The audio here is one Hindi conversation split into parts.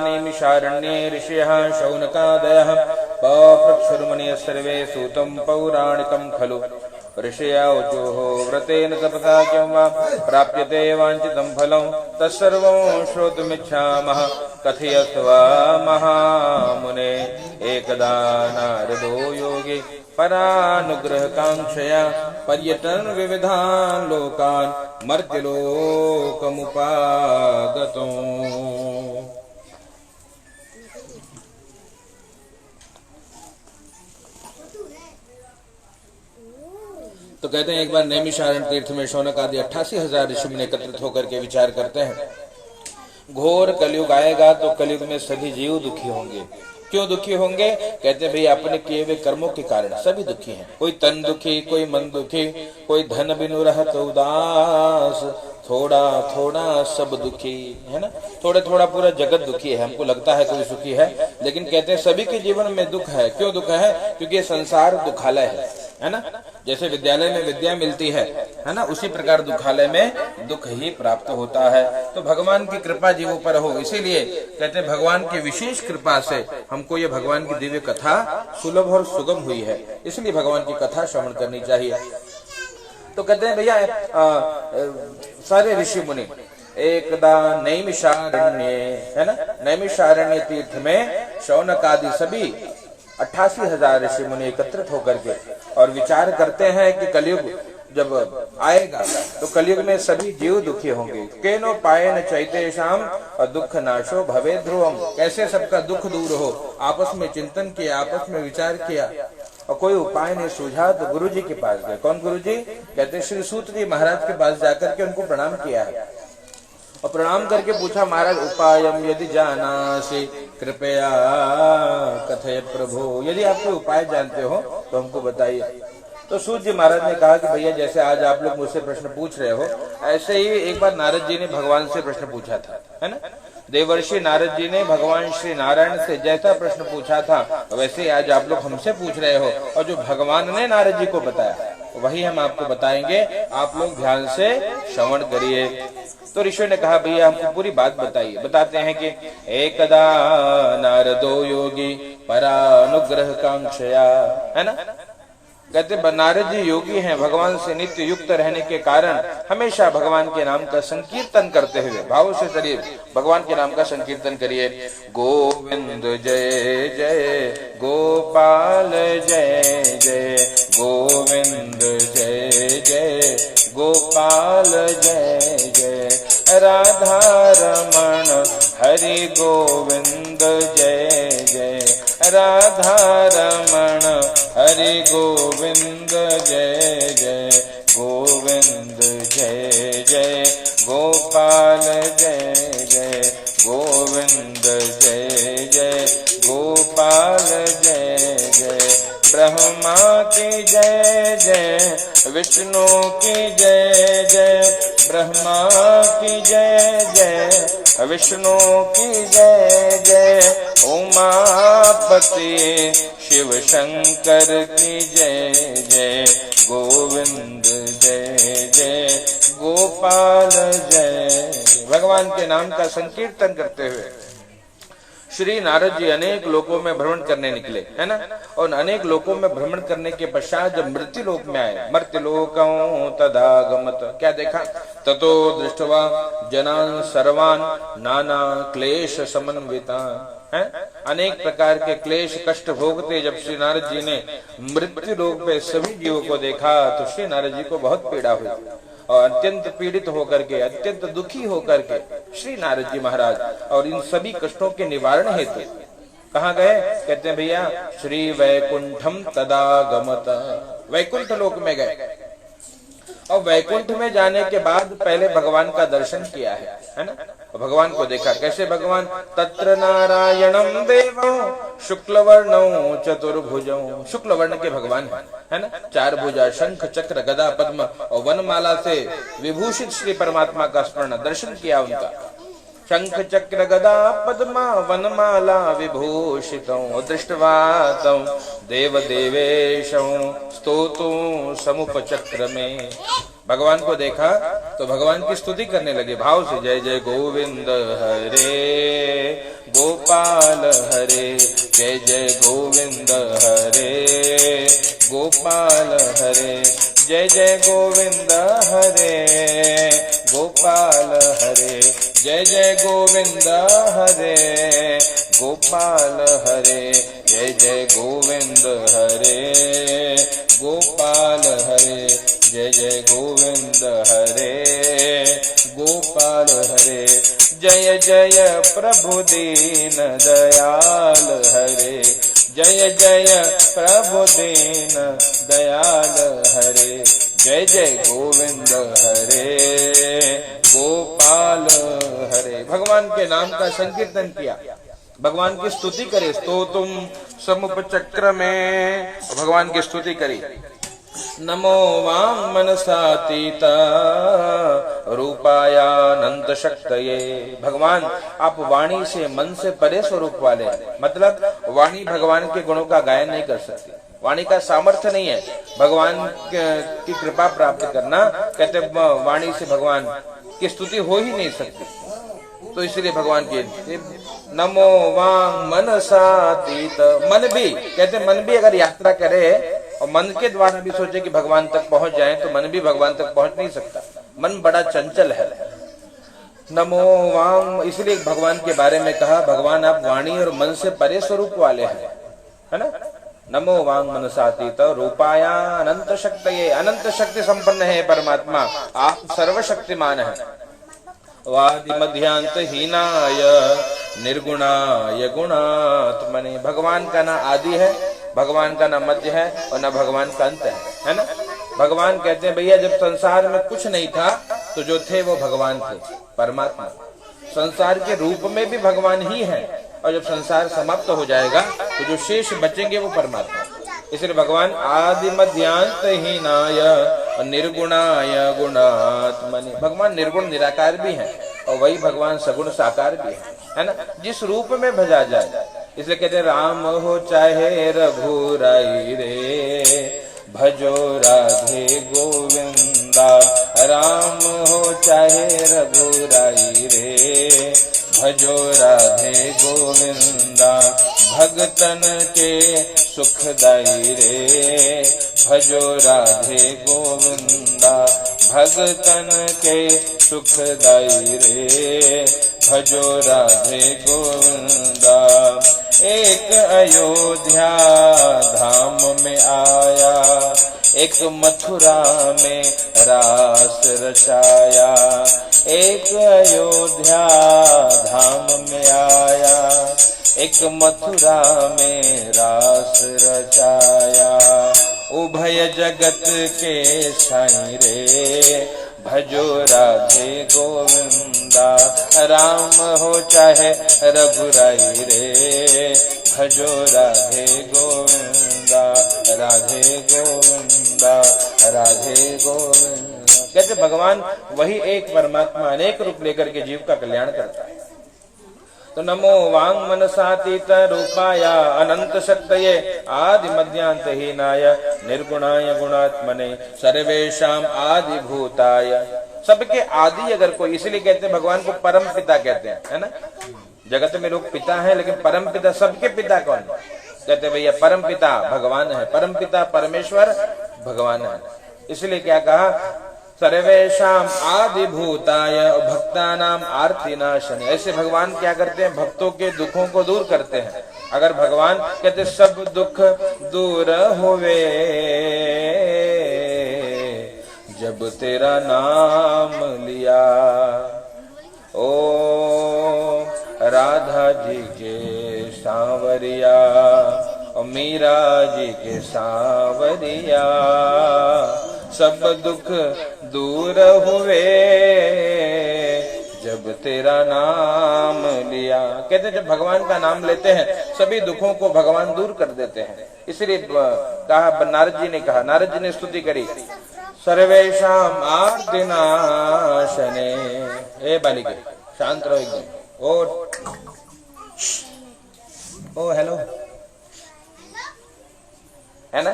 निमिषारण्ये ऋषयः शौनकादयः पप्रक्षुर्मुनयः सर्वे सूतं पौराणिकं खलु। ऋषया ऊचुः व्रतेन तपसा किं वा प्राप्यते वाञ्छितं फलं तत्सर्वं श्रोतुमिच्छामः कथयस्व महामुने। एकदा नारदो योगी परानुग्रहकांक्षया पर्यटन विविधान् लोकान् मर्त्यलोकमुपागतो। तो कहते हैं एक बार नैमिषारण्य तीर्थ में शौनक आदि 88,000 ऋषि मुनि एकत्रित होकर के विचार करते हैं, घोर कलयुग आएगा तो कलयुग में सभी जीव दुखी होंगे। क्यों दुखी होंगे? कहते हैं भाई अपने किए हुए कर्मों के कारण सभी दुखी हैं। कोई तन दुखी, कोई मन दुखी, कोई धन बिनु रहत उदास, थोड़ा थोड़ा सब दुखी है ना। थोड़ा थोड़ा पूरा जगत दुखी है। हमको लगता है कोई सुखी है, लेकिन कहते हैं सभी के जीवन में दुख है। क्यों दुख है? क्योंकि संसार दुखालय है ना। जैसे विद्यालय में विद्या मिलती है ना, उसी प्रकार दुखालय में दुख ही प्राप्त होता है। तो भगवान की कृपा जीवों पर हो, इसीलिए कहते हैं भगवान की विशेष कृपा से हमको ये भगवान की दिव्य कथा सुलभ और सुगम हुई है, इसलिए भगवान की कथा श्रवण करनी चाहिए। तो कहते हैं भैया सारे ऋषि मुनि एकदा नैमिषारण्य है ना, नैमिषारण्य तीर्थ में शौनक आदि सभी 88,000 ऋषि मुनि एकत्रित होकर के और विचार करते हैं कि कलयुग जब आएगा तो कलयुग में सभी जीव दुखी होंगे। केनो पायेन चैतेषाम और दुख नाशो भवे ध्रुवम। कैसे सबका दुख दूर हो, आपस में चिंतन किया, आपस में विचार किया और कोई उपाय नहीं सूझा तो गुरु जी के पास गए। कौन गुरु जी? कहते श्री सूत जी महाराज के पास जाकर के उनको प्रणाम किया है और प्रणाम करके पूछा, महाराज उपायम यदि जानासि कृपया कथय प्रभु। यदि आप कोई उपाय जानते हो तो हमको बताइए। तो सूत जी महाराज ने कहा कि भैया जैसे आज आप लोग मुझसे प्रश्न पूछ रहे हो, ऐसे ही एक बार नारद जी ने भगवान से प्रश्न पूछा था, है ना। देवर्षि नारद जी ने भगवान श्री नारायण से जैसा प्रश्न पूछा था वैसे ही आज आप लोग हमसे पूछ रहे हो, और जो भगवान ने नारद जी को बताया वही हम आपको बताएंगे। आप लोग ध्यान से श्रवण करिए। तो ऋषियों ने कहा भैया हमको पूरी बात बताइए। बताते हैं कि एकदा नारदो योगी परानुग्रह कांक्षया, है ना। कहते नारद जी योगी हैं, भगवान से नित्य युक्त रहने के कारण हमेशा भगवान के नाम का संकीर्तन करते हुए भाव से चलिए भगवान के नाम का संकीर्तन करिए। गोविंद जय जय गोपाल जय जय, गोविंद जय जय गोपाल जय जय, राधा रमण हरि गोविंद जय जय, राधा रमण हरि गोविंद जय जय, गोविंद जय जय गोपाल जय जय, गोविंद जय जय गोपाल जय जय। ब्रह्मा की जय जय, विष्णु की जय जय, ब्रह्मा की जय जय, विष्णु की जय जय, उमापति शिव शंकर की जय जय, गोविंद जय जय गोपाल जय। भगवान के नाम का संकीर्तन करते हुए श्री नारद जी अनेक लोकों में भ्रमण करने निकले, है ना। और अनेक लोकों में भ्रमण करने के पश्चात जब मृत्यु लोक में आए, मर्त्यलोकं तदागमत, क्या देखा? ततो दृष्ट्वा जनान् सर्वान् नाना क्लेश समन्वितान्, है अनेक प्रकार के क्लेश कष्ट भोगते जब श्री नारद जी ने मृत्यु लोक पे सभी जीवों को देखा तो श्री नारद जी को बहुत पीड़ा हुई और अत्यंत पीड़ित होकर के, अत्यंत दुखी होकर के श्री नारद जी महाराज और इन सभी कष्टों के निवारण हेतु कहाँ गए? कहते हैं भैया श्री वैकुंठम तदागमत, वैकुंठ लोक में गए। और वैकुंठ में जाने के बाद पहले भगवान का दर्शन किया है ना। भगवान को देखा। कैसे भगवान? तत्र नारायणं देवं शुक्लवर्णं चतुर्भुजं, शुक्ल वर्ण के भगवान है ना। चार भुजा, शंख चक्र गदा पद्म और वनमाला से विभूषित श्री परमात्मा का स्मरण दर्शन किया उनका। शंख चक्र गदा पद्म वनमाला विभूषितं दृष्ट्वा तं देवदेवेशं स्तोतुं समुपचक्रमे। भगवान को देखा तो भगवान की स्तुति करने लगे भाव से, जय जय गोविंद हरे गोपाल हरे, जय जय गोविंद हरे गोपाल हरे, जय जय गोविंद हरे गोपाल हरे, जय जय गोविंद हरे गोपाल हरे, जय जय गोविंद हरे गोपाल हरे, जय जय गोविंद हरे गोपाल हरे, जय जय प्रभु दीन दयाल हरे, जय जय प्रभु दीन दयाल हरे, जय जय गोविंद हरे गोपाल हरे। भगवान के नाम का संकीर्तन किया, भगवान की स्तुति करे, तो तुम समुपचक्र में भगवान की स्तुति करी। नमो वांग मनसातीत रूपायानंत शक्तये। भगवान आप वाणी से मन से परे स्वरूप वाले हैं, मतलब वाणी भगवान के गुणों का गायन नहीं कर सकती, वाणी का सामर्थ्य नहीं है भगवान की कृपा प्राप्त करना। कहते वाणी से भगवान की स्तुति हो ही नहीं सकती, तो इसलिए भगवान की नमो वांग मनसातीत। मन भी कहते, मन भी अगर यात्रा करे और मन के द्वारा भी सोचे कि भगवान तक पहुंच जाए तो मन भी भगवान तक पहुंच नहीं सकता, मन बड़ा चंचल है। नमो वांग, इसलिए भगवान के बारे में कहा भगवान आप वाणी और मन से परे स्वरूप वाले हैं, है ना। नमो वांग मनसातीत रूपाया अनंत शक्तये, अनंत शक्ति संपन्न है परमात्मा, आप सर्वशक्तिमान है। वादि मध्यांत हीनाय निर्गुणाय गुणात्मने। भगवान का ना आदि है, भगवान का ना मध्य है और ना भगवान का अंत है ना। भगवान कहते हैं भैया जब संसार में कुछ नहीं था तो जो थे वो भगवान थे, परमात्मा। संसार के रूप में भी भगवान ही है, और जब संसार समाप्त हो जाएगा तो जो शेष बचेंगे वो परमात्मा। इसलिए भगवान आदि मध्यांत हीनाय निर्गुणाय गुणात्मनि। भगवान निर्गुण निराकार भी है और वही भगवान सगुण साकार भी है ना, जिस रूप में भजा जाए। इसलिए कहते राम हो चाहे रघुराई रे, भजो राधे गोविंदा। राम हो चाहे रघुराई रे, भजो राधे गोविंदा। भगतन के सुखदाई रे, भजो राधे गोविंदा। भगतन के सुखदाई रे, भजो राधे गोविंदा। एक अयोध्या धाम में आया, एक मथुरा में रास रचाया। एक अयोध्या धाम में आया, एक मथुरा में रास रचाया। उभय जगत के साईं रे, भजो राधे गोविंदा। राम हो चाहे रघुराई रे, भजो राधे गोविंदा। राधे गोविंदा, राधे गोविंदा। कहते भगवान वही एक परमात्मा अनेक रूप लेकर के जीव का कल्याण करता है। तो नमो वांग मनसातीत रूपाया अनंत शक्तये आदि मध्यांत हीनाय निर्गुणाय गुणात्मने सर्वेशाम आदि भूताय। सबके आदि अगर कोई, इसलिए कहते हैं भगवान को परम पिता कहते हैं, है ना। जगत में लोग पिता हैं, लेकिन परम पिता सबके पिता कौन है? कहते भैया परम पिता भगवान है, परम पिता परमेश्वर भगवान है। इसलिए क्या कहा सर्वेशाम आदि भूताय भक्तानाम आर्तिनाशन। ऐसे भगवान क्या करते हैं, भक्तों के दुखों को दूर करते हैं। अगर भगवान कहते सब दुख दूर होवे जब तेरा नाम लिया। ओ राधा जी के सांवरिया, मीरा जी के सांवरिया, सब दुख दूर हुए जब तेरा नाम लिया। कहते जब भगवान का नाम लेते हैं सभी दुखों को भगवान दूर कर देते हैं। इसलिए कहा, नारद जी ने कहा, नारद जी ने स्तुति करी, सर्वेशाम आर्तिनाशने। ए बालिके शांत रहो एकदम। ओ हेलो, है ना।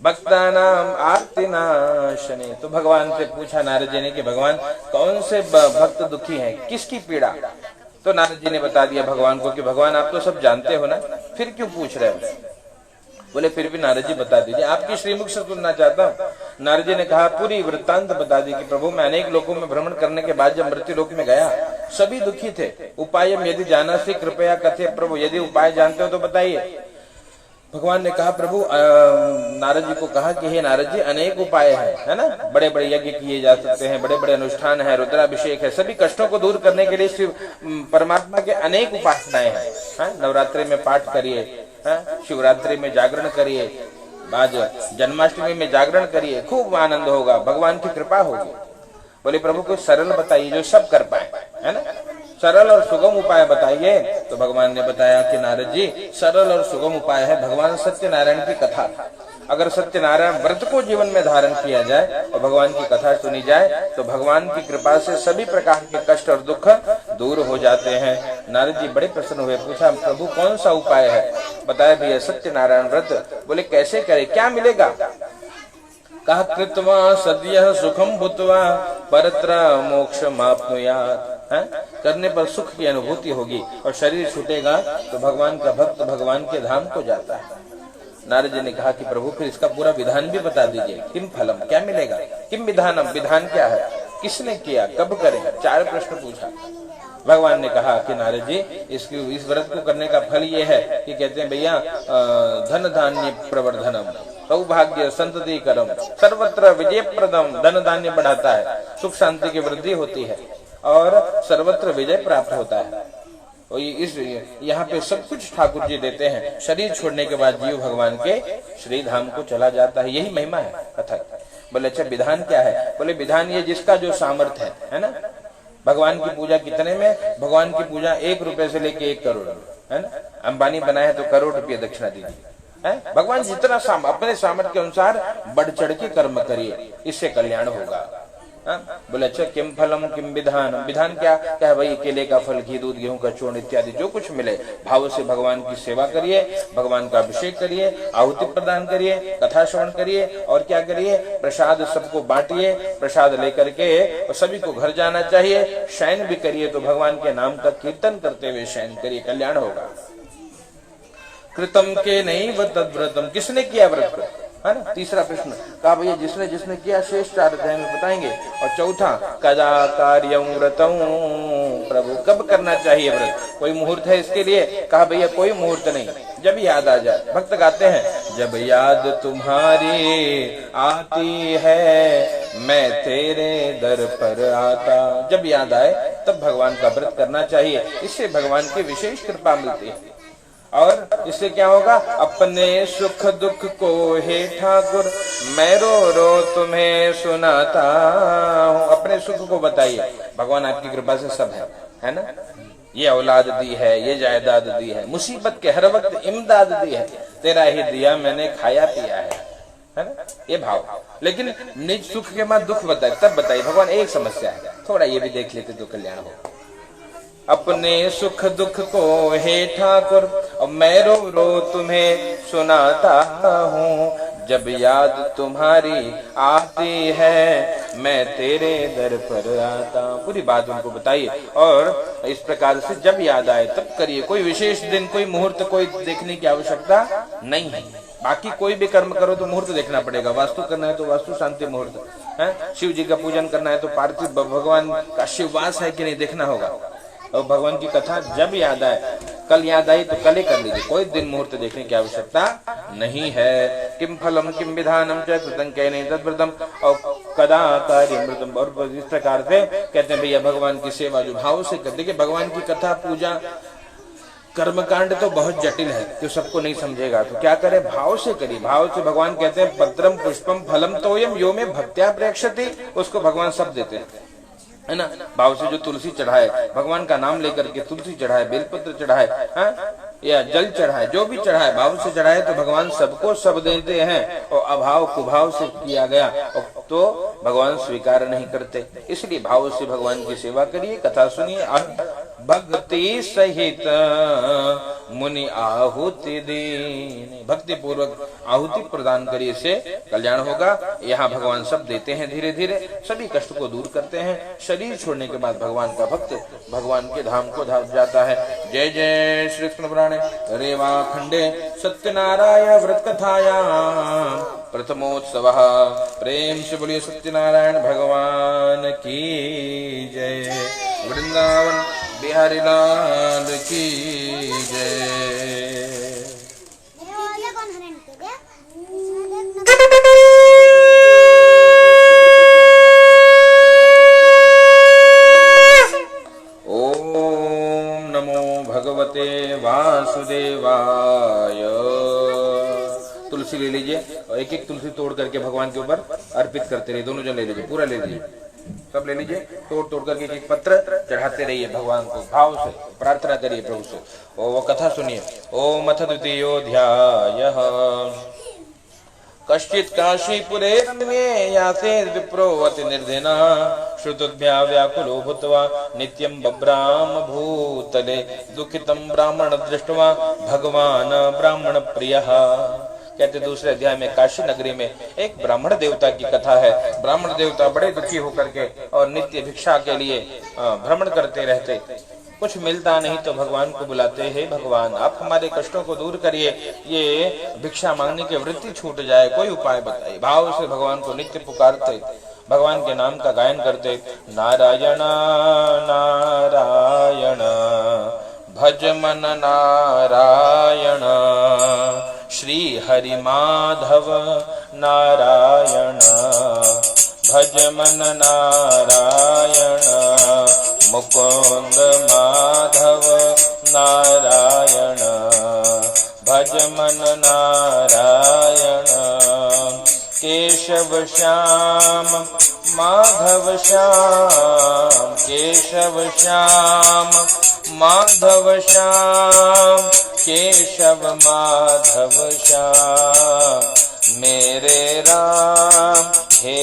भक्तानाम आर्तिनाशने। तो भगवान से पूछा नारद जी ने कि भगवान कौन से भक्त दुखी हैं, किसकी पीड़ा? तो नारद जी ने बता दिया भगवान को कि भगवान आप तो सब जानते हो ना, फिर क्यों पूछ रहे हो? बोले फिर भी नारद जी बता दीजिए, आपकी श्रीमुख से सुनना चाहता हूँ। नारद जी ने कहा पूरी वृत्तांत बता दी कि प्रभु मैं अनेक लोकों में भ्रमण करने के बाद जब मृत्यु लोक में गया सभी दुखी थे। उपाय यदि जाना से कृपया कथे प्रभु, यदि उपाय जानते हो तो बताइए। भगवान ने कहा प्रभु नारद जी को कहा कि हे नारद जी अनेक उपाय है ना, बड़े बड़े यज्ञ किए जा सकते हैं, बड़े बड़े अनुष्ठान है, रुद्राभिषेक है, सभी कष्टों को दूर करने के लिए श्री परमात्मा के अनेक उपासनाएं हैं। नवरात्रि में पाठ करिए, शिवरात्रि में जागरण करिए, आज जन्माष्टमी में जागरण करिए, खूब आनंद होगा, भगवान की कृपा होगी। बोले प्रभु कोई सरल बताइए जो सब कर पाए, है ना, सरल और सुगम उपाय बताइए। तो भगवान ने बताया कि नारद जी सरल और सुगम उपाय है भगवान सत्यनारायण की कथा। अगर सत्यनारायण व्रत को जीवन में धारण किया जाए और भगवान की कथा सुनी जाए तो भगवान की कृपा से सभी प्रकार के कष्ट और दुख दूर हो जाते हैं। नारद जी बड़े प्रसन्न हुए, पूछा प्रभु कौन सा उपाय है? बताया भैया सत्यनारायण व्रत। बोले कैसे करे, क्या मिलेगा? कहा कृत्वा सद्यः सुखम भूत्वा परत्र मोक्षमाप्नुयात्। करने पर सुख की अनुभूति होगी और शरीर छूटेगा तो भगवान का भक्त भगवान के धाम को जाता है। नारद जी ने कहा कि प्रभु फिर इसका पूरा विधान भी बता दीजिए, किम फलम, क्या मिलेगा, किम विधानम, विधान क्या है, किसने किया, कब करें, 4 प्रश्न पूछा। भगवान ने कहा कि नारद जी इस व्रत को करने का फल ये है कि कहते हैं भैया धन धान्य प्रवर्धनम, सौभाग्य संतति करम, सर्वत्र विजय प्रदम, धन धान्य बढ़ाता है, सुख शांति की वृद्धि होती है और सर्वत्र विजय प्राप्त होता है। और इस यहाँ पे सब कुछ ठाकुर जी देते हैं। शरीर छोड़ने के बाद जीव भगवान के श्री धाम को चला जाता है, यही महिमा है कथा। बोले अच्छा विधान क्या है? बोले विधान ये जिसका जो सामर्थ्य है ना। भगवान की पूजा कितने में? भगवान की पूजा 1 रुपए से लेके 1 करोड़, है ना। अंबानी बनाए तो करोड़ रुपये दक्षिणा दीजिए, है। भगवान जितना अपने सामर्थ्य के अनुसार बढ़ चढ़ के कर्म करिए, इससे कल्याण होगा। बोले अच्छा किम फलम किम विधान, विधान क्या है भाई? केले का फल, घी दूध गेहूं का चूर्ण इत्यादि जो कुछ मिले भाव से भगवान की सेवा करिए, भगवान का अभिषेक करिए, आहुति प्रदान करिए, कथा श्रवण करिए और क्या करिए? प्रसाद सबको बांटिए, प्रसाद लेकर के और सभी को घर जाना चाहिए। शयन भी करिए तो भगवान के नाम का कीर्तन करते हुए शयन करिए, कल्याण होगा। कृतम के नहीं व तद्व्रतम, किसने किया व्रत, है ना। तीसरा प्रश्न कहा भैया जिसने किया शेष 4 अध्याय में बताएंगे। और चौथा कदा कार्यम व्रतम, प्रभु कब करना चाहिए व्रत, कोई मुहूर्त है इसके लिए? कहा भैया कोई मुहूर्त नहीं, जब याद आ जाए। भक्त गाते हैं जब याद तुम्हारी आती है मैं तेरे दर पर आता। जब याद आए तब भगवान का व्रत करना चाहिए, इससे भगवान की विशेष कृपा मिलती है। और इससे क्या होगा? अपने सुख दुख को हे ठाकुर मैं रो रो तुम्हें सुनाता हूँ। अपने सुख को बताइए, भगवान आपकी कृपा से सब है ना। ये औलाद दी है, ये जायदाद दी है, मुसीबत के हर वक्त इमदाद दी है, तेरा ही दिया मैंने खाया पिया है ना, ये भाव। लेकिन निज सुख के बाद दुख बताए तब बताइए। भगवान एक समस्या है, थोड़ा ये भी देख लेते तो कल्याण हो। अपने सुख दुख को हे ठाकुर मैं रो रो तुम्हें सुनाता हूँ। जब याद तुम्हारी आती है मैं तेरे दर पर आता। पूरी बात उनको बताइए और इस प्रकार से जब याद आए तब करिए। कोई विशेष दिन, कोई मुहूर्त, कोई देखने की आवश्यकता नहीं है। बाकी कोई भी कर्म करो तो मुहूर्त देखना पड़ेगा। वास्तु करना है तो वास्तु शांति मुहूर्त है। शिव जी का पूजन करना है तो पार्थिव भगवान का शिववास है कि नहीं देखना होगा। और भगवान की कथा जब याद आए, कल याद आई तो कल ही कर लीजिए, कोई दिन मुहूर्त देखने की आवश्यकता नहीं है। किम फलम किम विधानम च कृतं कैनेन तद्व्रतम और कदा कार्यमृतम। और इस प्रकार से कहते हैं भैया भगवान की सेवा जो भाव से करते। देखिए भगवान की कथा पूजा कर्मकांड तो बहुत जटिल है, तो सबको नहीं समझेगा तो क्या करे? भाव से करिए। भाव से भगवान कहते हैं पत्रम पुष्पम फलम तोयम यो में भक्त्या प्रेक्षति, उसको भगवान सब देते हैं, है ना। भाव से जो तुलसी चढ़ाए, भगवान का नाम लेकर के तुलसी चढ़ाए, बेलपत्र चढ़ाए, या जल चढ़ाए, जो भी चढ़ाए भाव से चढ़ाए तो भगवान सबको सब देते हैं। और अभाव कुभाव से किया गया तो भगवान स्वीकार नहीं करते। इसलिए भाव से भगवान की सेवा करिए, कथा सुनिए। भक्ति सहित मुनि आहुति दीन। भक्ति पूर्वक आहुति प्रदान करिए, इससे कल्याण होगा। यहाँ भगवान सब देते हैं, धीरे धीरे सभी कष्ट को दूर करते हैं। शरीर छोड़ने के बाद भगवान का भक्त भगवान के धाम को धाम जाता है। जय जय श्री कृष्ण पुराणे रेवा खंडे सत्यनारायण व्रत कथायां प्रथमोत्सव। प्रेम से बोलिए सत्यनारायण भगवान की जय। वृंदावन बिहारी लाल की जय। ओम नमो भगवते वासुदेवाय। तुलसी ले लीजिए और एक एक तुलसी तोड़ करके भगवान के ऊपर अर्पित करते रहिए। दोनों जन ले लीजिए, पूरा ले लीजिए, सब ले लीजिए। तोड़ तोड़ करके एक पत्र चढ़ाते रहिए भगवान को, भाव से प्रार्थना करिए प्रभु से। और वो कथा सुनिए। ओम अथ द्वितीयोऽध्यायः। कश्चित् काशीपुरे यासेद् विप्रोऽवति निर्धनः श्रुतोद्भ्या व्याकुलो भूत्वा नित्यं बभ्राम भूतले दुःखितं ब्राह्मण दृष्ट्वा भगवान ब्राह्मण प्रियः। कहते दूसरे अध्याय में काशी नगरी में एक ब्राह्मण देवता की कथा है। ब्राह्मण देवता बड़े दुखी होकर के और नित्य भिक्षा के लिए भ्रमण करते रहते। कुछ मिलता नहीं तो भगवान को बुलाते, हे भगवान आप हमारे कष्टों को दूर करिए, ये भिक्षा मांगने की वृत्ति छूट जाए, कोई उपाय बताइए। भाव से भगवान को नित्य पुकारते, भगवान के नाम का गायन करते। नारायण नारायण भज मन नारायण, श्री हरि माधव नारायण भज मन नारायण, मुकुंद माधव नारायण भज मन नारायण, केशव श्याम माधव श्याम, केशव श्याम माधव श्याम, केशव माधव श्याम, मेरे राम हे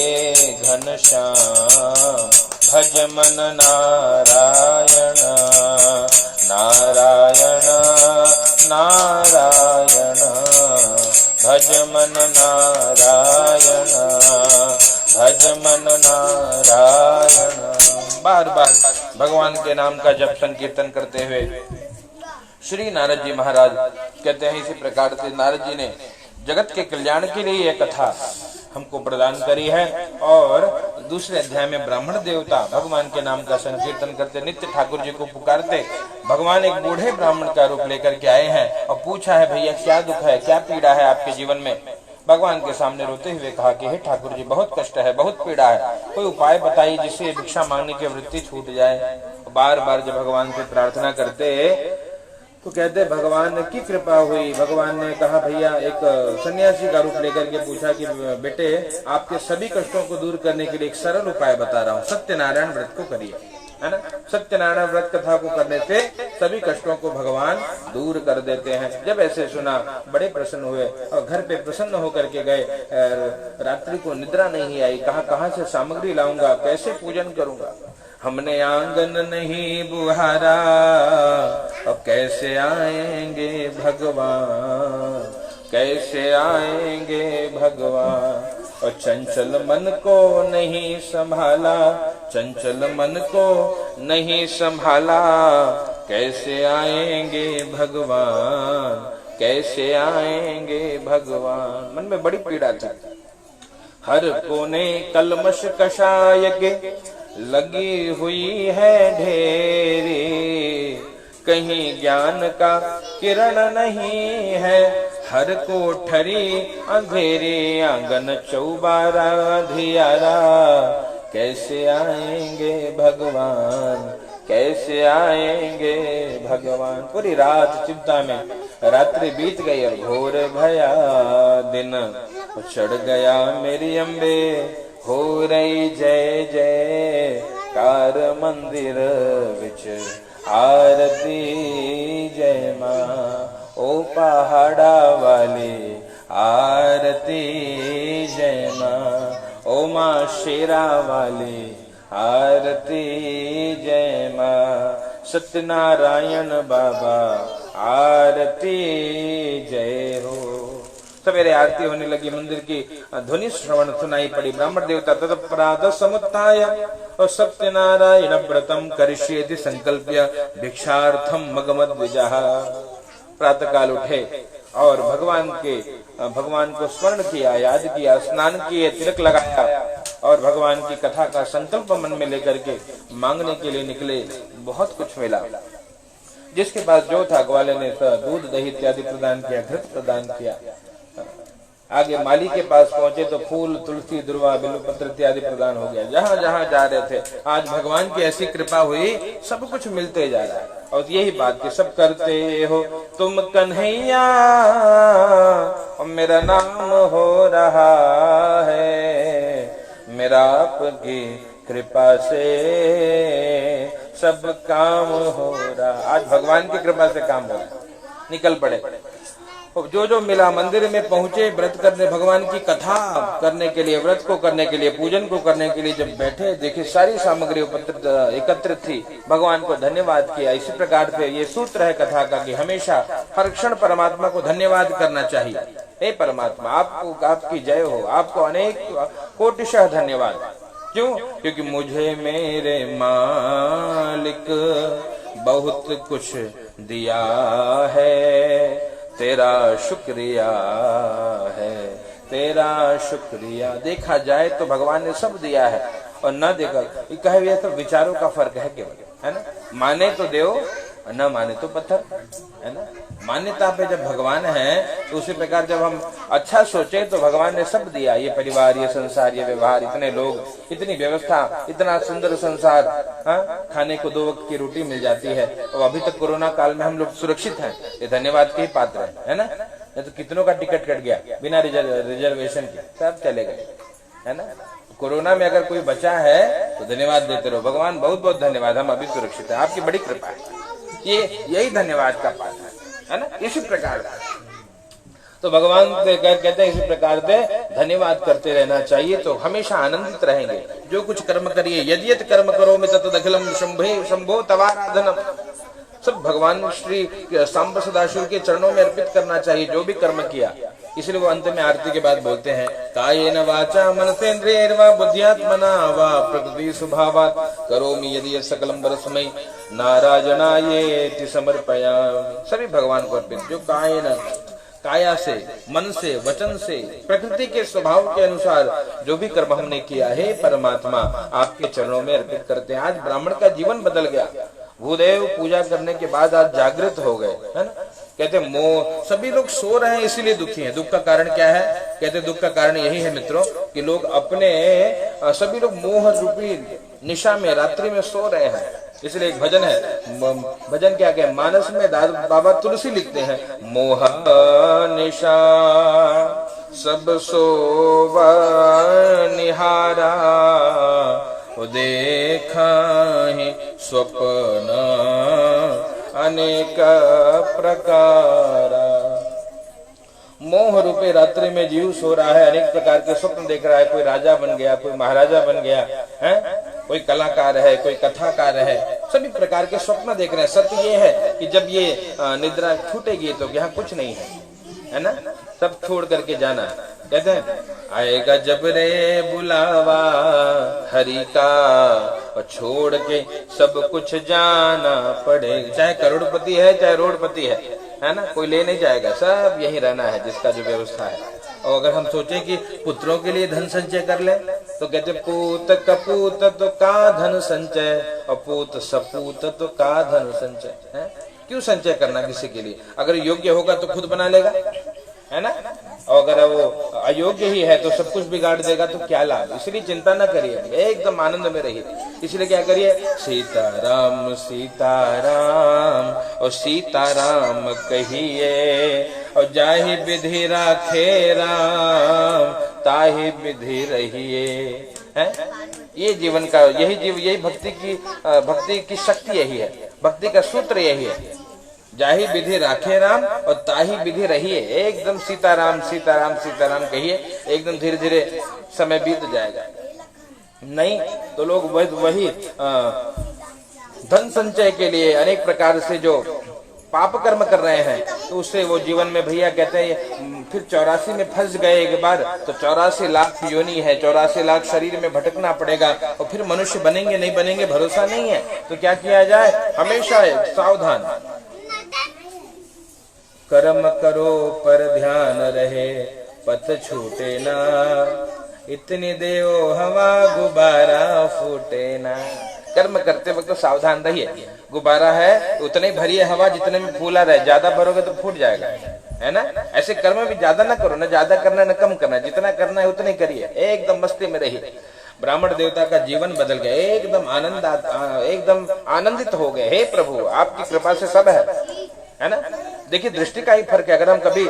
घनश्याम भज मन नारायण नारायण नारायण भज मन नारायण भज मन नारायण। बार बार भगवान के नाम का जप संकीर्तन करते हुए श्री नारद जी महाराज कहते हैं, इसी प्रकार से नारद जी ने जगत के कल्याण के लिए यह कथा हमको प्रदान करी है। और दूसरे अध्याय में ब्राह्मण देवता भगवान के नाम का संकीर्तन करते, नित्य ठाकुर जी को पुकारते। भगवान एक बूढ़े ब्राह्मण का रूप लेकर के आए हैं और पूछा है, भैया क्या दुख है, क्या पीड़ा है आपके जीवन में। भगवान के सामने रोते हुए कहा कि हे ठाकुर जी बहुत कष्ट है, बहुत पीड़ा है, कोई उपाय बताइए जिससे भिक्षा मांगने की वृत्ति छूट जाए। बार बार जब भगवान से प्रार्थना करते तो कहते भगवान की कृपा हुई। भगवान ने कहा, भैया एक सन्यासी का रूप लेकर के पूछा कि बेटे आपके सभी कष्टों को दूर करने के लिए एक सरल उपाय बता रहा हूँ, सत्यनारायण व्रत को करिए, है ना। सत्यनारायण व्रत कथा को करने से सभी कष्टों को भगवान दूर कर देते हैं। जब ऐसे सुना बड़े प्रसन्न हुए और घर पे प्रसन्न होकर के गए। रात्रि को निद्रा नहीं आई, कहाँ से सामग्री लाऊंगा, कैसे पूजन करूंगा। हमने आंगन नहीं बुहारा, अब कैसे आएंगे भगवान, कैसे आएंगे भगवान। और चंचल मन को नहीं संभाला, चंचल मन को नहीं संभाला, कैसे आएंगे भगवान, कैसे आएंगे भगवान। मन में बड़ी पीड़ा थी। हर कोने कलमश कषाय के लगी हुई है ढेरी, कहीं ज्ञान का किरण नहीं है, हर कोठरी अंधेरी, आंगन चौबारा धियारा, कैसे आएंगे भगवान, कैसे आएंगे भगवान। पूरी रात चिंता में रात्रि बीत गई और घोर भया दिन, चढ़ गया मेरी अम्बे हो रही जय जय कार मंदिर विच आरती जय माँ। ओ पहाड़ा वाली आरती जय माँ, ओ माँ शेरा वाली आरती जय माँ। सत्यनारायण बाबा आरती आरती जय हो। सवेरे आरती होने लगी, मंदिर की ध्वनि श्रवण सुनाई पड़ी। ब्राह्मण देवता तत्प्रातः समुत्थाय और सत्यनारायण व्रतम करिष्येति संकल्प्य भिक्षार्थम मगमद्विजः। प्रातः काल उठे और भगवान को स्मरण किया, याद किया, स्नान किए, तिलक लगाया और भगवान की कथा का संकल्प मन में लेकर के मांगने के लिए निकले। बहुत कुछ मिला, जिसके पास जो था ग्वाले ने दूध दही इत्यादि प्रदान किया, घृत प्रदान किया। आगे माली के पास पहुंचे तो फूल, तुलसी, दुर्वा, बिल्वपत्र इत्यादि प्रदान हो गया। जहां जहां जा रहे थे आज भगवान की ऐसी कृपा हुई, सब कुछ मिलते जा रहा है। और यही बात कि सब करते हो तुम कन्हैया और मेरा नाम हो रहा है, मेरा आपकी कृपा से सब काम हो रहा। आज भगवान की कृपा से काम हो रहा। निकल पड़े, जो जो मिला मंदिर में पहुंचे, व्रत करने, भगवान की कथा करने के लिए, व्रत को करने के लिए, पूजन को करने के लिए जब बैठे, देखिए सारी सामग्री एकत्रित थी। भगवान को धन्यवाद किया। इसी प्रकार से ये सूत्र है कथा का कि हमेशा हर क्षण परमात्मा को धन्यवाद करना चाहिए। हे परमात्मा, आपको आपकी जय हो, आपको अनेक कोटिशः धन्यवाद। क्यों? क्योंकि मुझे मेरे मालिक बहुत कुछ दिया है, तेरा शुक्रिया है, तेरा शुक्रिया। देखा जाए तो भगवान ने सब दिया है और न देखा, ये कहे हुए तो विचारों का फर्क है केवल, है ना। माने तो देव, न माने तो पत्थर, है ना। मान्यता पे जब भगवान है तो उसी प्रकार जब हम अच्छा सोचे तो भगवान ने सब दिया। ये परिवार, ये संसार, ये व्यवहार, इतने लोग, इतनी व्यवस्था, इतना सुंदर संसार, खाने को 2 वक्त की रोटी मिल जाती है। और अभी तक कोरोना काल में हम लोग सुरक्षित हैं, ये धन्यवाद के ही पात्र है ना। तो कितनों का टिकट कट गया बिना रिजर्वेशन के, सब चले गए, है ना। कोरोना में अगर कोई बचा है तो धन्यवाद देते रहो, भगवान बहुत बहुत धन्यवाद, हम अभी सुरक्षित है, आपकी बड़ी कृपा है। यही धन्यवाद का पात्र है ना। इसी प्रकार तो भगवान कहते हैं इसी प्रकार से धन्यवाद करते रहना चाहिए, तो हमेशा आनंदित रहेंगे। जो कुछ कर्म करिए, यद्यत कर्म करो में तत्दखिलम शंभो तवाराधनम, सब भगवान श्री सांब सदाशिव के चरणों में अर्पित करना चाहिए जो भी कर्म किया। इसलिए वो अंत में आरती के बाद बोलते हैं, कायेन वाचा मनसेन्द्रियैर्वा बुद्ध्यात्मना वा प्रकृति स्वभावात् करोमि यदि सकलम परस्मै नारायणायेति समर्पयामि। सभी भगवान को अर्पित, जो काया से, मन से, वचन से, प्रकृति के स्वभाव के अनुसार जो भी कर्म हमने किया है परमात्मा आपके चरणों में अर्पित करते हैं। आज ब्राह्मण का जीवन बदल गया। भूदेव पूजा करने के बाद आज जागृत हो गए, है ना। कहते मोह, सभी लोग सो रहे हैं इसीलिए दुखी हैं। दुख का कारण क्या है? कहते दुख का कारण यही है मित्रों कि लोग सभी लोग मोह रूपी निशा में रात्रि में सो रहे हैं। इसलिए एक भजन है, भजन क्या है, मानस में बाबा तुलसी लिखते हैं, मोह निशा सब सोवा निहारा देखा ही स्वप्न अनेक प्रकार। मोह रूपे रात्रि में जीव सो रहा है, अनेक प्रकार के स्वप्न देख रहा है। कोई राजा बन गया, कोई महाराजा बन गया है, कोई कलाकार है, कोई कथाकार है, सभी प्रकार के स्वप्न देख रहे हैं। सत्य ये है कि जब ये निद्रा छूटेगी तो यहाँ कुछ नहीं है ना, सब छोड़ करके जाना। कहते हैं आएगा जब रे बुलावा हरि का और छोड़ के सब कुछ जाना पड़ेगा। चाहे करोड़पति है चाहे रोडपति है ना, कोई ले नहीं जाएगा, सब यही रहना है जिसका जो व्यवस्था है। और अगर हम सोचें कि पुत्रों के लिए धन संचय कर ले तो कहते पूत कपूत तो का धन संचय और पूत सपूत तो का धन संचय है। क्यों संचय करना किसी के लिए? अगर योग्य होगा तो खुद बना लेगा, है ना। और अगर वो अयोग्य ही है तो सब कुछ बिगाड़ देगा तो क्या लाभ। इसलिए चिंता न करिए, एकदम आनंद में रहिए। इसलिए क्या करिए, सीताराम सीताराम और सीताराम कहिए और जाहि विधि राखे राम ताहि विधि रहिए। है ये जीवन का यही भक्ति की शक्ति यही है, भक्ति का सूत्र यही है। जाहि विधि राखे राम और ताही विधि रहिए। एकदम सीताराम सीताराम सीताराम कहिए, एकदम धीरे धीरे समय बीत जाएगा। नहीं तो लोग वही धन संचय के लिए अनेक प्रकार से जो पाप कर्म कर रहे हैं तो उससे वो जीवन में भैया कहते हैं फिर 84 में फंस गए एक बार तो 84 लाख योनि है, 84 लाख शरीर में भटकना पड़ेगा और फिर मनुष्य बनेंगे नहीं बनेंगे भरोसा नहीं है। तो क्या किया जाए, हमेशा सावधान, कर्म करो पर ध्यान रहे, पथ छूटे ना, इतनी देओ हवा गुब्बारा फूटे ना। कर्म करते वक्त तो सावधान रहिए, गुब्बारा है उतने ही भरिए हवा जितने में फूला रहे, ज्यादा भरोगे तो फूट जाएगा, है ना। ऐसे कर्म भी ज्यादा ना करो, ना ज्यादा करना ना कम करना, जितना करना है उतना ही करिए, एकदम मस्ती में रहिए। ब्राह्मण देवता का जीवन बदल गया, एकदम आनंदित हो गए। हे प्रभु आपकी कृपा से सब है ना। देखिए दृष्टि का ही फर्क है। अगर हम कभी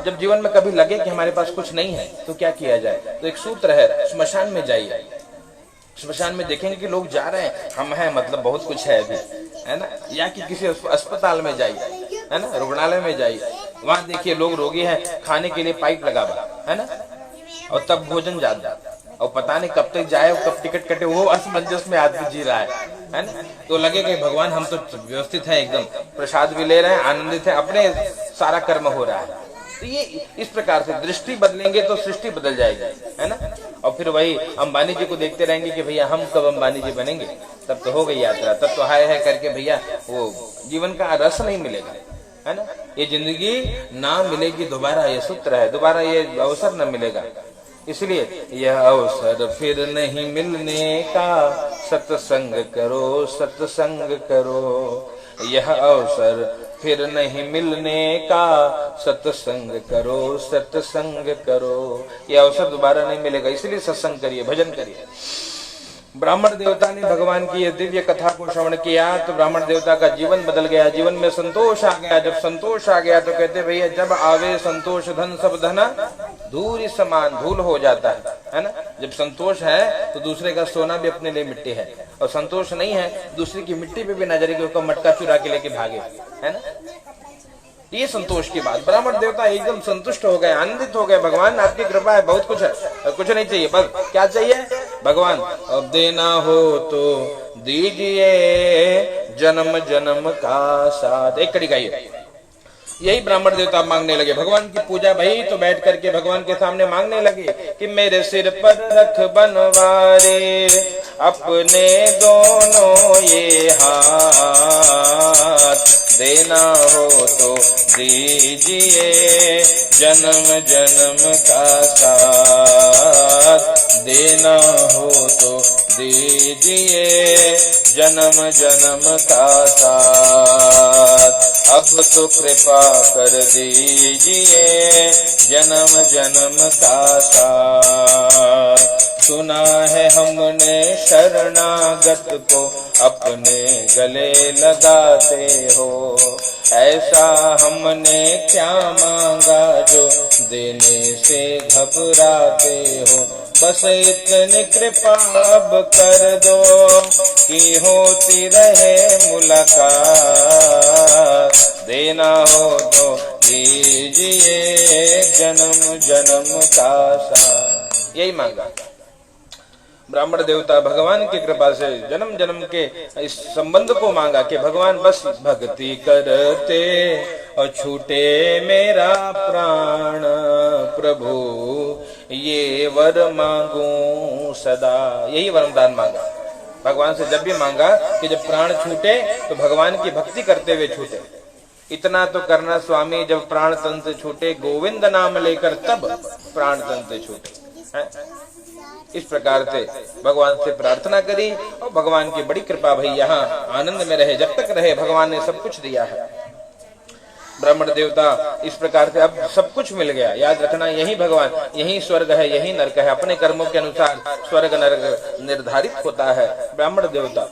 जब जीवन में कभी लगे कि हमारे पास कुछ नहीं है तो क्या किया जाए, तो एक सूत्र है, स्मशान में जाइए। स्मशान में देखेंगे कि लोग जा रहे हैं, हम हैं मतलब बहुत कुछ है अभी, है ना। या कि किसी अस्पताल में जाइए, है ना, रुग्णालय में जाइए, वहां देखिए लोग रोगी हैं, खाने के लिए पाइप लगा हुआ है ना, और तब भोजन ज्यादा, और पता नहीं कब तक जाए, कब टिकट कटे, वो असमंजस में आदमी जी रहा है ना। तो लगे कि भगवान हम तो व्यवस्थित हैं, एकदम प्रसाद भी ले रहे हैं, आनंदित हैं, अपने सारा कर्म हो रहा है। तो ये इस प्रकार से दृष्टि बदलेंगे तो सृष्टि बदल जाएगी, है ना। और फिर वही अंबानी जी को देखते रहेंगे कि भैया हम कब अंबानी जी बनेंगे, तब तो हो गई यात्रा, तब तो हाय है करके भैया वो जीवन का रस नहीं मिलेगा, है ना। ये जिंदगी ना मिलेगी दोबारा, ये सूत्र है, दोबारा ये अवसर न मिलेगा। इसलिए यह अवसर फिर नहीं मिलने का, सत्संग करो सत्संग करो। यह अवसर फिर नहीं मिलने का, सत्संग करो सत्संग करो। यह अवसर दोबारा नहीं मिलेगा, इसलिए सत्संग करिए, भजन करिए। ब्राह्मण देवता ने भगवान की यह दिव्य कथा को श्रवण किया तो ब्राह्मण देवता का जीवन बदल गया, जीवन में संतोष आ गया। जब संतोष आ गया तो कहते भैया जब आवे संतोष धन सब धना धूल समान, धूल हो जाता है ना। जब संतोष है तो दूसरे का सोना भी अपने लिए मिट्टी है, और संतोष नहीं है दूसरे की मिट्टी पे भी नजर के ऊपर मटका चुरा के लेके भागे, है ना। ये संतोष की बात, ब्राह्मण देवता एकदम संतुष्ट हो गए, आनंदित हो गए। भगवान आपकी कृपा है, बहुत कुछ है, कुछ नहीं चाहिए, बस क्या चाहिए भगवान, अब देना हो तो दीजिए जन्म जन्म का साथ। एक कड़ी गाइए, यही ब्राह्मण देवता मांगने लगे। भगवान की पूजा भई तो बैठ करके भगवान के सामने मांगने लगे कि मेरे सिर पर रख बनवारे अपने दोनों ये हाथ, देना हो तो दीजिए जन्म जन्म का साथ, देना हो तो दीजिए जन्म जन्म का साथ। अब तो कृपा कर दीजिए जन्म जन्म का साथ। सुना है हमने शरणागत को अपने गले लगाते हो, ऐसा हमने क्या मांगा जो देने से घबराते हो। बस इतनी कृपा अब कर दो कि होती रहे मुलाकात, देना हो तो दीजिए जन्म जन्म का साथ। यही मांगा ब्राह्मण देवता, भगवान की कृपा से जन्म जन्म के इस संबंध को मांगा कि भगवान बस भक्ति करते और छूटे मेरा प्राण, प्रभु ये वर मांगू सदा। यही वरदान मांगा भगवान से, जब भी मांगा कि जब प्राण छूटे तो भगवान की भक्ति करते हुए छूटे। इतना तो करना स्वामी, जब प्राण तन से छूटे गोविंद नाम लेकर तब प्राण तन से छूटे। इस प्रकार से भगवान से प्रार्थना करी और भगवान की बड़ी कृपा भई यहाँ आनंद में रहे, जब तक रहे भगवान ने सब कुछ दिया है। ब्राह्मण देवता इस प्रकार से अब सब कुछ मिल गया। याद रखना यही भगवान, यही स्वर्ग है, यही नरक है। अपने कर्मों के अनुसार स्वर्ग नरक निर्धारित होता है। ब्राह्मण देवता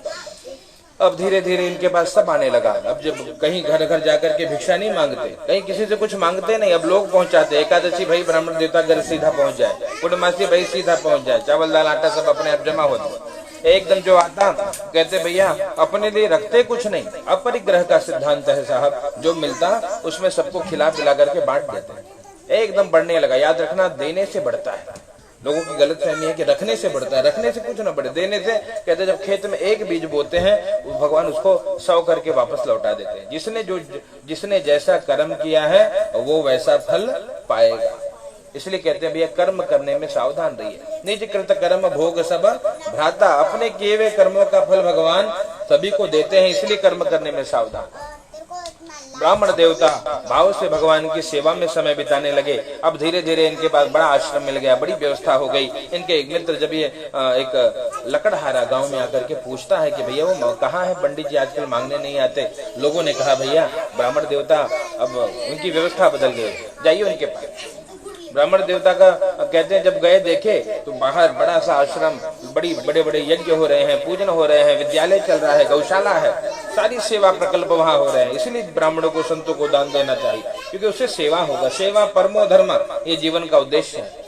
अब धीरे धीरे इनके पास सब आने लगा। अब जब कहीं घर घर जाकर के भिक्षा नहीं मांगते, कहीं किसी से कुछ मांगते नहीं, अब लोग पहुंचाते। एकादशी भाई ब्राह्मण देवता घर सीधा पहुंच जाए, पूर्णमासी भाई सीधा पहुंच जाए, चावल दाल आटा सब अपने आप जमा होता। एकदम जो आता कहते भैया अपने लिए रखते कुछ नहीं, अपरिग्रह का सिद्धांत है साहब, जो मिलता उसमें सबको खिला पिला करके बांट देते हैं। एकदम बढ़ने लगा। याद रखना देने से बढ़ता है, लोगों की गलतफहमी है कि रखने से बढ़ता है, रखने से कुछ ना बढ़े, देने से। कहते जब खेत में एक बीज बोते हैं भगवान उसको 100 करके वापस लौटा देते हैं। जिसने जैसा कर्म किया है वो वैसा फल पाएगा। इसलिए कहते हैं भैया कर्म करने में सावधान रहिए। निज कृत कर्म भोग सब भ्राता, अपने किए हुए कर्मों का फल भगवान सभी को देते हैं, इसलिए कर्म करने में सावधान। ब्राह्मण देवता भाव से भगवान की सेवा में समय बिताने लगे। अब धीरे धीरे इनके पास बड़ा आश्रम मिल गया, बड़ी व्यवस्था हो गई। इनके एक मित्र जब ये एक लकड़हारा गांव में आकर के पूछता है कि भैया वो कहाँ है, पंडित जी आजकल मांगने नहीं आते। लोगों ने कहा भैया ब्राह्मण देवता अब उनकी व्यवस्था बदल गई, जाइए उनके पास। ब्राह्मण देवता का कहते हैं जब गए देखे तो बाहर बड़ा सा आश्रम, बड़े बड़े यज्ञ हो रहे हैं, पूजन हो रहे हैं, विद्यालय चल रहा है, गौशाला है, सारी सेवा प्रकल्प वहां हो रहे हैं। इसलिए ब्राह्मणों को, संतों को दान देना चाहिए, क्योंकि उससे सेवा होगा। सेवा परमो धर्म, ये जीवन का उद्देश्य है।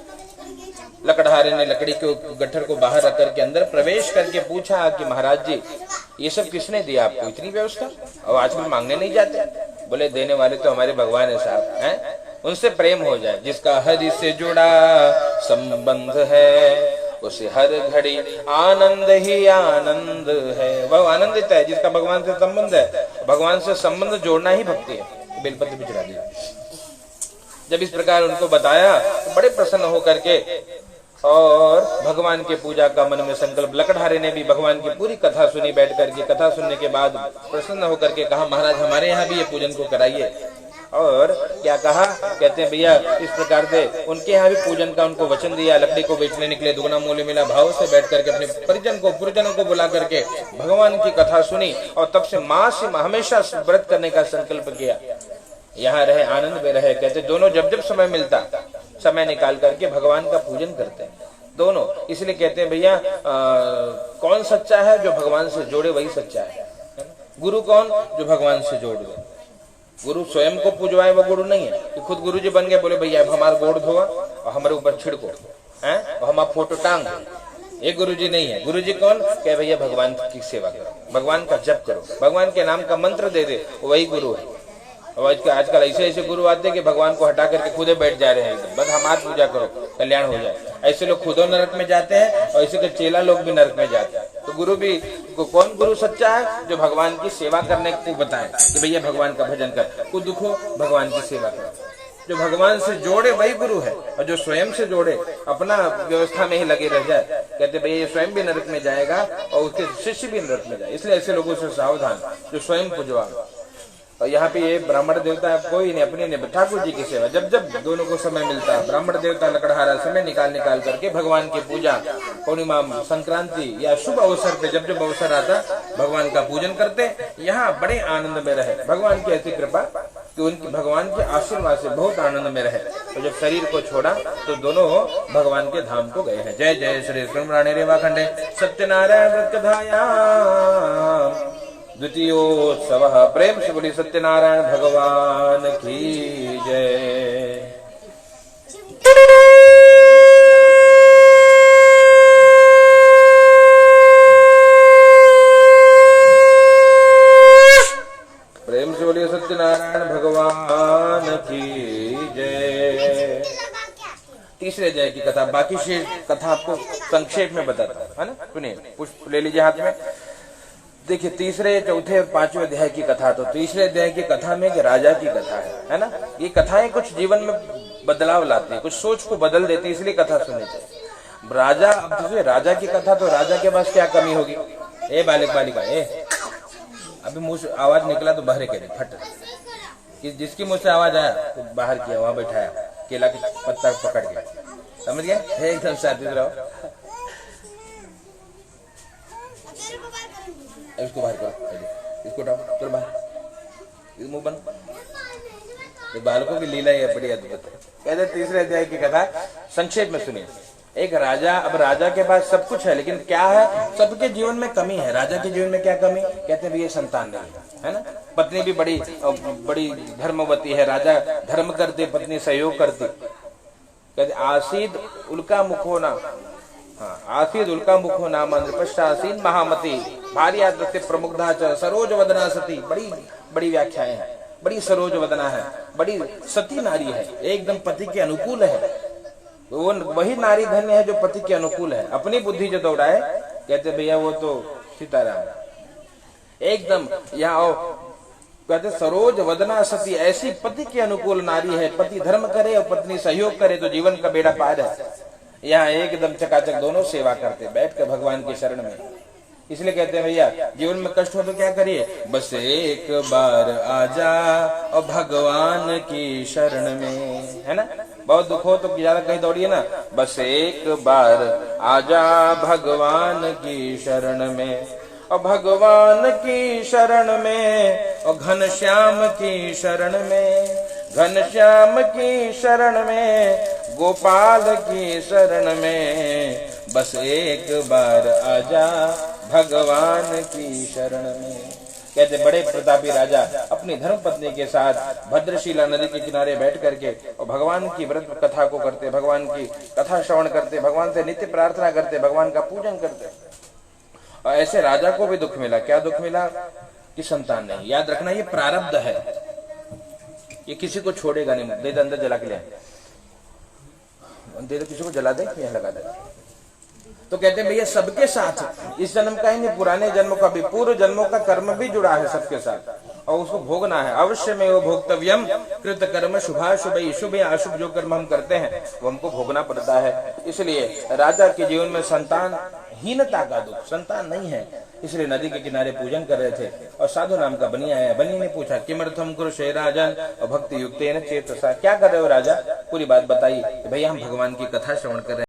लकड़हारे ने लकड़ी के गट्ठर को बाहर रख करके अंदर प्रवेश करके पूछा कि महाराज जी ये सब किसने दिया आपको, इतनी व्यवस्था, और आजकल मांगने नहीं जाते। बोले देने वाले तो हमारे भगवान है साहब, हैं, उनसे प्रेम हो जाए। जिसका हरि से जुड़ा संबंध है उसे हर घड़ी आनंद ही आनंद है। वह आनंदित है जिसका भगवान से संबंध है। भगवान से संबंध जोड़ना ही भक्ति है। बेलपत्र भी चढ़ा दिया। जब इस प्रकार उनको बताया तो बड़े प्रसन्न होकर के और भगवान के पूजा का मन में संकल्प। लकड़हारे ने भी भगवान की पूरी कथा सुनी, बैठ करके कथा सुनने के बाद प्रसन्न होकर के कहा महाराज हमारे यहाँ भी ये पूजन को कराइए। और क्या कहा, कहते हैं भैया इस प्रकार से उनके यहाँ भी पूजन का उनको वचन दिया। लकड़ी को बेचने निकले, दुगना मूल्य मिला। भाव से बैठ करके अपने पुरजनों को बुला करके भगवान की कथा सुनी और तब से मास हमेशा व्रत करने का संकल्प किया। यहाँ रहे, आनंद में रहे। कहते दोनों जब समय मिलता समय निकाल करके भगवान का पूजन करते हैं दोनों। इसलिए कहते हैं भैया कौन सच्चा है, जो भगवान से जोड़े वही सच्चा है। गुरु कौन, जो भगवान से जोड़ दे। गुरु स्वयं को पूजवाए वो गुरु नहीं है कि खुद गुरु जी बन गए, बोले भैया हमारा गोड़ धोआ और हमारे ऊपर छिड़को हैं और हमारा फोटो टांग। ये गुरु जी नहीं है। गुरु जी कौन, कहे भैया भगवान की सेवा करो, भगवान का जप करो, भगवान के नाम का मंत्र दे दे, वही गुरु है। और आजकल ऐसे गुरु आते हैं कि भगवान को हटा करके खुदे बैठ जा रहे हैं एकदम, बस हमारी पूजा करो कल्याण हो जाए। ऐसे लोग खुदों नरक में जाते हैं और ऐसे के चेला लोग भी नरक में जाते हैं। तो गुरु भी कौन गुरु सच्चा है, जो भगवान की सेवा करने को बताए कि भैया भगवान का भजन कर, कुछ दुख हो भगवान की सेवा करो। जो भगवान से जोड़े वही गुरु है, और जो स्वयं से जोड़े अपना व्यवस्था में ही लगे रह जाए, कहते भैया ये स्वयं भी नरक में जाएगा और उसके शिष्य भी नरक में जाए। इसलिए ऐसे लोगों से सावधान जो स्वयं पूजवा। और यहाँ पे ये ब्राह्मण देवता कोई नहीं, अपने ने ठाकुर जी की सेवा जब दोनों को समय मिलता है, ब्राह्मण देवता लकड़हारा समय निकाल करके भगवान की पूजा, पूर्णिमा, संक्रांति या शुभ अवसर पे जब अवसर आता भगवान का पूजन करते। यहाँ बड़े आनंद में रहे। भगवान की ऐसी कृपा कि उनकी भगवान के आशीर्वाद से बहुत आनंद में रहे। तो जब शरीर को छोड़ा तो दोनों भगवान के धाम को गए हैं। जय जय श्री कृष्ण रेवा खंडे सत्यनारायण व्रत कथाया द्वितीयोत्सव। प्रेम से बोली सत्यनारायण भगवान की जय। प्रेम से बोलिए सत्यनारायण भगवान की जय। तीसरे अध्याय की कथा, बाकी शेष कथा आपको संक्षेप में बताता हूं, है ना। सुनिए, पुष्प ले लीजिए हाथ में। देखिए तीसरे, चौथे, पांचवें अध्याय की कथा। तो तीसरे अध्याय की कथा में एक राजा की कथा है ना। ये कथाएं कुछ जीवन में बदलाव लाती है, कुछ सोच को बदल देती है, इसलिए कथा सुननी चाहिए। राजा, अब दूसरे राजा की कथा, तो राजा के पास क्या कमी होगी। ए बालिक बालिका, अभी मुंह से आवाज निकला तो बाहर के फट, जिसकी मुंह से आवाज आया तो बाहर किया, वहां बैठाया, केला के पत्ता पकड़ के, समझ गया, एकदम शांति रहो। इसको बाहर करो, इसको उठाओ, चलो बाहर, मुंह बंद। तो बालकों की लीला ये बड़ी अद्भुत है। कहते तीसरे अध्याय की कथा संक्षेप में सुनिए। एक राजा, अब राजा के पास सब कुछ है, लेकिन क्या है, सबके जीवन में कमी है। राजा के जीवन में क्या कमी, कहते हैं भैया संतान नहीं है ना। पत्नी भी बड़ी धर्मवती है, राजा धर्म करते, पत्नी सहयोग करती। कहते आसीद उल्का मुखो ना, हाँ, आसीद उल्का मुखो नाम नृपश्चासीन महामती भार्या दत्ते प्रमुग्धा च सरोज वदना सती। बड़ी बड़ी व्याख्याएं हैं। बड़ी सरोज वदना है, बड़ी सती नारी है, एकदम पति के अनुकूल है। वो वही नारी धन्य है जो पति के अनुकूल है। अपनी बुद्धि जो दौड़ाए, कहते भैया वो तो सीताराम एकदम यहाँ कहते सरोज वदना सती, ऐसी पति के अनुकूल नारी है। पति धर्म करे और पत्नी सहयोग करे तो जीवन का बेड़ा पार है। यहाँ एकदम चकाचक दोनों सेवा करते बैठ कर भगवान की शरण में। इसलिए कहते हैं भैया जीवन में कष्ट हो तो क्या करिए, बस एक बार आजा और भगवान की शरण में, है ना। बहुत दुख हो तो ज्यादा कहीं दौड़िए ना, बस एक बार आजा भगवान की शरण में, और भगवान की शरण में, और घनश्याम की शरण में, घनश्याम की शरण में, गोपाल की शरण में, बस एक बार आजा भगवान की शरण में। कहते बड़े प्रतापी राजा अपनी धर्म पत्नी के साथ भद्रशिला नदी के किनारे बैठ करके और भगवान की व्रत कथा को करते, भगवान की कथा श्रवण करते, भगवान से नित्य प्रार्थना करते, भगवान का पूजन करते। और ऐसे राजा को भी दुख मिला। क्या दुख मिला कि संतान नहीं। याद रखना ये प्रारब्ध है, ये किसी को छोड़ेगा नहीं। दे दे अंदर जला के ले दे, किसी को जला दे या लगा दे। तो कहते हैं भैया सबके साथ, इस जन्म का ही नहीं पुराने जन्मों का भी, पूर्व जन्मों का कर्म भी जुड़ा है सबके साथ और उसको भोगना है। अवश्य में वो भोक्तव्यम कृत कर्म शुभाशुभ, शुभ या अशुभ जो कर्म हम करते हैं वो हमको भोगना पड़ता है। इसलिए राजा के जीवन में संतान हीनता का दुख, संतान नहीं है, इसलिए नदी के किनारे पूजन कर रहे थे। और साधु नाम का बनी आया। बनी ने पूछा किमर्थम कुरुषे राजन और भक्ति युक्तेन चेतसा, क्या कर रहे हो राजा, पूरी बात बताइए। भैया हम भगवान की कथा श्रवण कर रहे हैं।